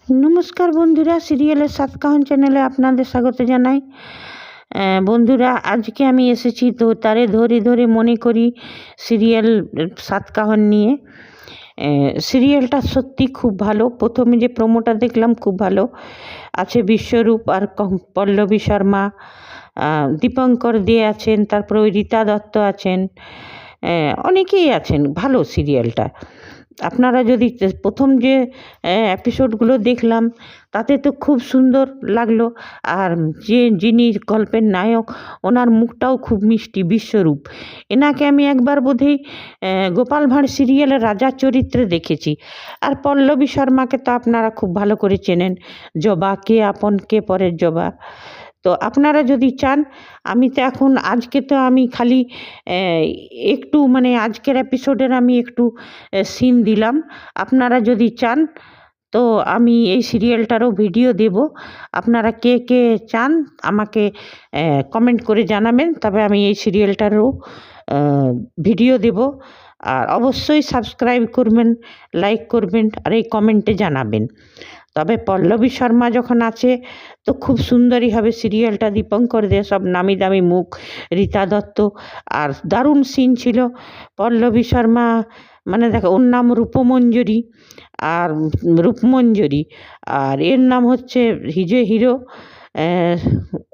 নমস্কার বন্ধুরা, সিরিয়ালের সাতকাহন চ্যানেলে আপনাদের স্বাগত জানাই। বন্ধুরা, আজকে আমি এসেছি তো তারে ধরে ধরে মনে করি সিরিয়াল সাতকাহন নিয়ে। সিরিয়ালটা সত্যি খুব ভালো। প্রথমে যে প্রোমোটা দেখলাম খুব ভালো আছে। বিশ্বরূপ আর পল্লবী শর্মা, দীপঙ্কর দে আছেন, তারপরে ওই রীতা দত্ত আছেন, অনেকেই আছেন। ভালো সিরিয়ালটা। আপনারা যদি প্রথম যে এপিসোডগুলো দেখলাম তাতে তো খুব সুন্দর লাগলো। আর যিনি গল্পের নায়ক, ওনার মুখটাও খুব মিষ্টি, বিশ্বরূপ। এনাকে আমি একবার বোধহয় গোপাল ভাঁড় সিরিয়ালের রাজার চরিত্রে দেখেছি। আর পল্লবী শর্মাকে তো আপনারা খুব ভালো করে চেনেন, জবা, কে আপন কে পরের জবা। তো আপনারা যদি চান, আমি তো এখন আজকে তো আমি খালি একটু আজকের এপিসোডের আমি একটু সিন দিলাম। আপনারা যদি চান তো আমি এই সিরিয়ালটারও ভিডিও দেব। আপনারা কে কে চান আমাকে কমেন্ট করে জানাবেন, তবে আমি এই সিরিয়ালটারও ভিডিও দেব। আর অবশ্যই সাবস্ক্রাইব করবেন, লাইক করবেন, আর এই কমেন্টে জানাবেন। তবে পল্লবী শর্মা যখন আছে তো খুব সুন্দরই হবে সিরিয়ালটা। দীপঙ্কর দে, সব নামি দামি মুখ, রীতা দত্ত, আর দারুণ সিন ছিল। পল্লবী শর্মা দেখো, ওর নাম রূপমঞ্জরি, আর রূপমঞ্জরি, আর এর নাম হচ্ছে হিরো,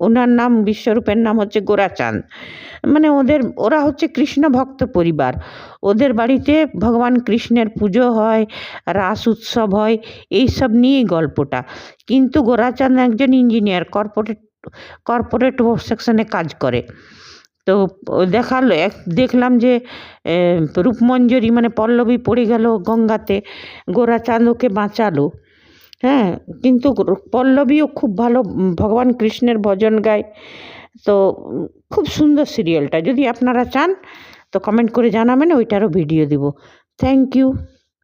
ওনার নাম, বিশ্বরূপের নাম হচ্ছে গোরাচাঁদ। ওরা হচ্ছে কৃষ্ণ ভক্ত পরিবার। ওদের বাড়িতে ভগবান কৃষ্ণের পুজো হয়, রাস উৎসব হয়, এইসব নিয়েই গল্পটা। কিন্তু গোরাচাঁদ একজন ইঞ্জিনিয়ার, কর্পোরেট সেকশনে কাজ করে। তো দেখলাম যে রূপমঞ্জরি পল্লবী পড়ে গেল গঙ্গাতে, গোরাচাঁদ ওকে বাঁচালো। হ্যাঁ, কিন্তু পল্লবীও খুব ভালো ভগবান কৃষ্ণের ভজন গায়। তো খুব সুন্দর সিরিয়ালটা। যদি আপনারা চান তো কমেন্ট করে জানাবেন, ওইটারও ভিডিও দিব। Thank you.